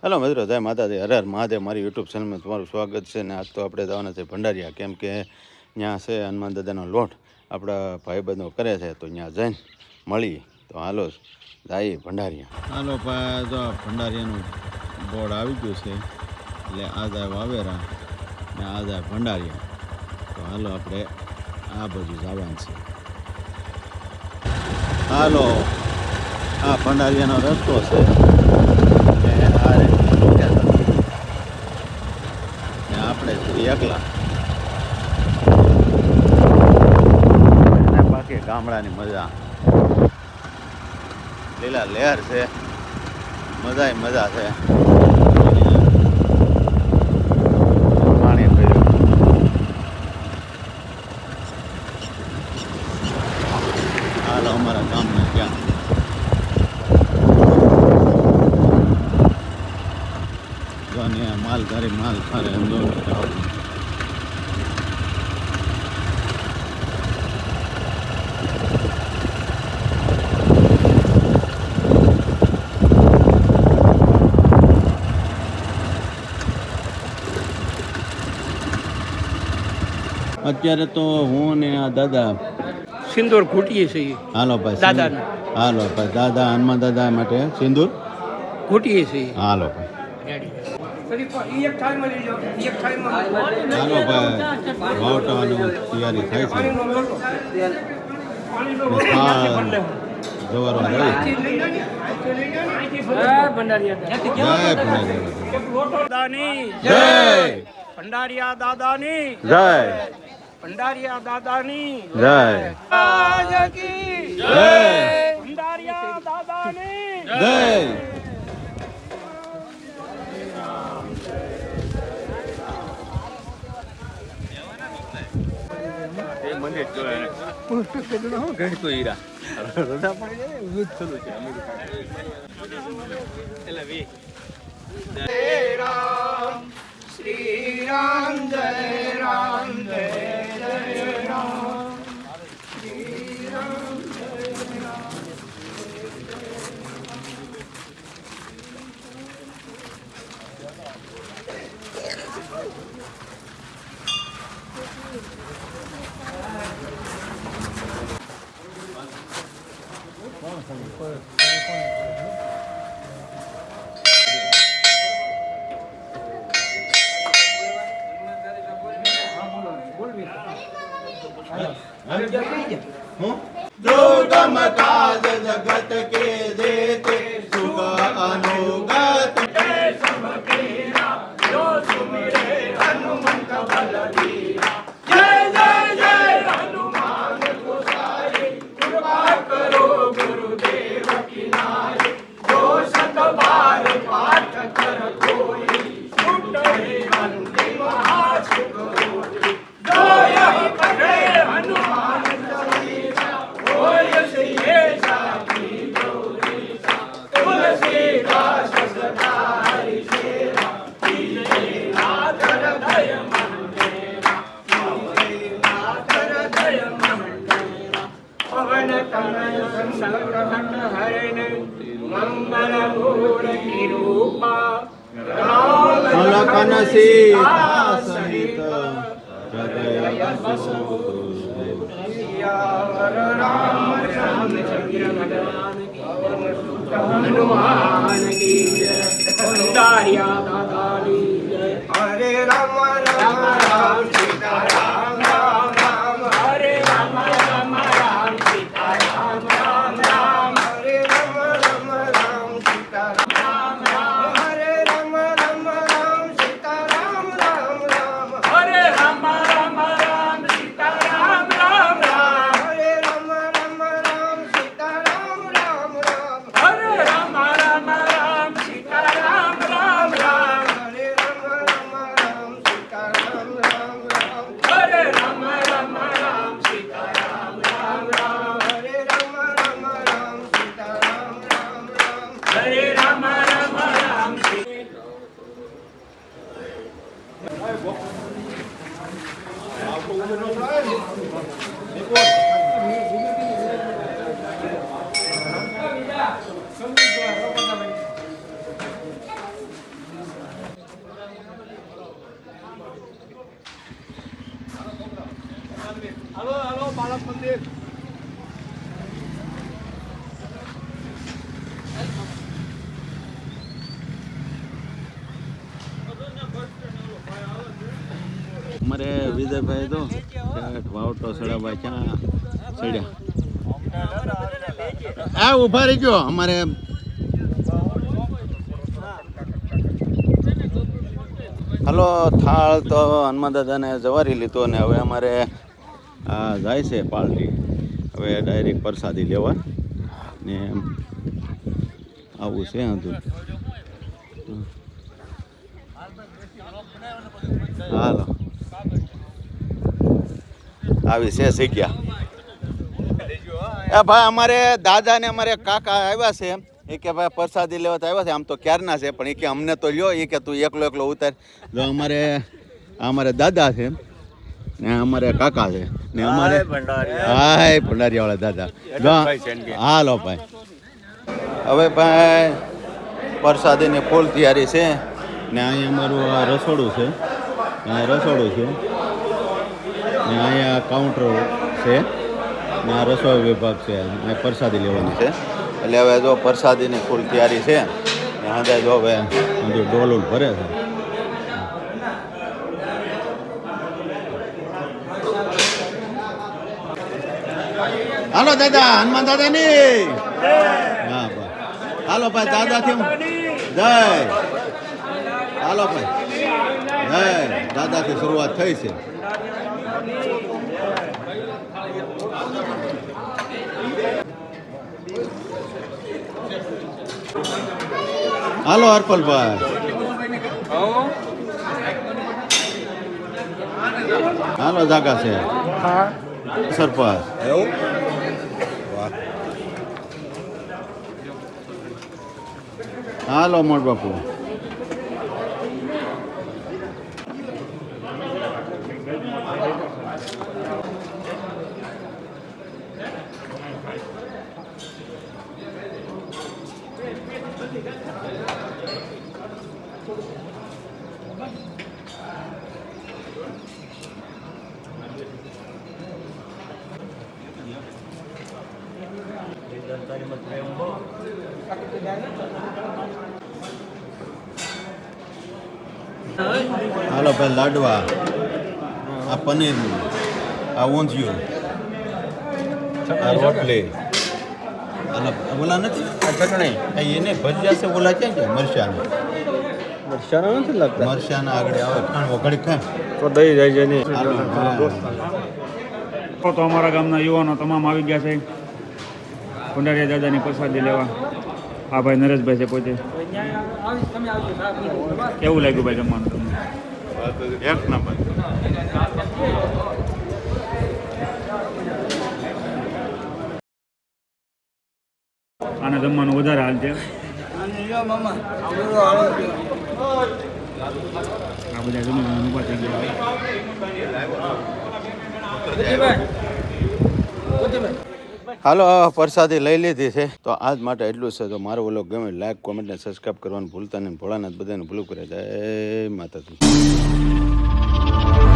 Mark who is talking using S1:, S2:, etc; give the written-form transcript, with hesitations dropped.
S1: Hello મિત્રો, જય માતાજી, હર હર મહાદેવ. મારી યુટ્યુબ ચેનલમાં તમારું સ્વાગત છે. ને આજ તો આપણે જવાના છે ભંડારિયા, કેમ કે ત્યાં છે હનુમાન દાદાનો લોટ આપણા ભાઈબંધો કરે છે, તો ત્યાં જઈને મળી. તો હાલો જઈએ ભંડારિયા. હાલો ભાઈ, જો ભંડારિયાનું બોર્ડ આવી ગયું છે, એટલે આ જાય વાવેરા ને આ જાય ભંડારિયા. તો હાલો આપણે આ બાજુ જવાનું છે. હાલો, આ ભંડારિયાનો રસ્તો છે. આપણે એકલા બાકી ગામડાની મજા, લીલા લહેર છે, મજા છે. પાણી પીર્યું. હાલો અમારા ગામના ક્યાં માલ ઘરે માલ ફરે એમ દો. અત્યારે તો હું ને આ દાદા
S2: સિંદૂર ઘૂંટીએ છીએ.
S1: હાલો ભાઈ
S2: દાદા,
S1: હાલો ભાઈ દાદા, હનુમાન દાદા માટે સિંદૂર
S2: ઘૂંટીએ છીએ.
S1: હાલો ભાઈ, હાલો ભાઈ, વાવટાવાની તૈયારી થાય છે. જવારો
S2: ભંડારિયા દાદાની
S1: જય,
S2: ભંડારિયા દાદાની
S1: જય,
S2: ભંડારિયા દાદાની
S1: જય.
S2: શ્રી રામ જય રામ જય જય રામ. શ્રી રામ જય રામ.
S1: दुर्गम काज जगत के देते सुख अनुगत जो सुमिरे हनुमंत बल दीना. जय जय जय हनुमान गोसाई, कृपा करो गुरुदेव की नाई. जो शत बार पाठ कर कोई, छूटे बंदी महासुख होई. जो यही पढ़े हनुमान सहित
S2: हनुमान की जय, भंडारिया दादानी जय. हरे राम राम राम सीता राम राम राम. हरे राम राम राम सीता राम राम राम. हरे राम राम राम सीता राम राम. हरे राम राम राम सीता राम राम राम. हरे राम राम राम सीता राम राम राम. हरे राम राम राम सीता राम राम राम. हरे राम राम राम सीता राम राम राम.
S1: વિજયભાઈ તો વાવટો સડાભાઈ ક્યાં સડ્યા આ ઉભા રહી ગયો અમારે હાલો થાળ તો હનુમાન દાદાને જવારી લીધો ને હવે અમારે આ જાય છે પાર્ટી હવે ડાયરેક્ટ પ્રસાદી લેવા ને આવું છે હતું હાલો આવી છે જગ્યા એ ભાઈ અમારે દાદા ને અમારે કાકા આવ્યા છે એ કે ભાઈ પ્રસાદી લેવા તો આવ્યા છે આમ તો ક્યારના છે પણ એ કે અમને તો લ્યો એ કે તું એકલો એકલો ઉતાર જો અમારે દાદા છે ને અમારે કાકા છે ને અમારે હાય ભંડારીયા વાળા દાદા હાલો ભાઈ હવે ભાઈ પ્રસાદીની ફૂલ તૈયારી છે ને અહીંયા અમારું આ રસોડું છે ને અહીંયા કાઉન્ટર છે ને આ રસોઈ વિભાગ છે અહીંયા પ્રસાદી લેવાની છે એટલે હવે જો પ્રસાદીની ફૂલ તૈયારી છે ને હાજર જો હવે બધું ડોલું ભરે છે હાલો દાદા હનુમાન દાદા ની હા ભાઈ હાલો ભાઈ દાદાથી જય હાલો ભાઈ જય દાદાથી શરૂઆત થઈ છે હાલો હરપલભાઈ હાલો જાગા છે સરપંચ હાલો મોટ બાપુ હાલો ભાઈ લાડવા આ પનીર આ ઊંધિયું આ રોટલી ઓલા નથી આ ચટણી એને ભજીયા છે ઓલા ક્યાં છે મરચાના નથી લાગતા મરચાના આગળ આવે ખાણ વઘડી ખાણ તો દઈ જાય છે નહીં
S3: તો અમારા ગામના યુવાનો તમામ આવી ગયા છે ભંડારીયા દાદાની પ્રસાદી લેવા આ ભાઈ નરેશભાઈ છે પોતે કેવું લાગ્યું ભાઈ જમવાનું તમને
S1: એક નંબર
S3: આને જમવાનું વધારે હાલ છે આ બધા જમીન ઊભા થઈ ગયા
S1: હાલો પ્રસાદી લઈ લીધી છે તો આજ માટે એટલું જ છે તો મારો વ્લોગ ગમે લાઈક કોમેન્ટ ને સબસ્ક્રાઈબ કરવાનું ભૂલતા નહીં ભોળાનાથ બધાને ભૂલું કરે જય માતાજી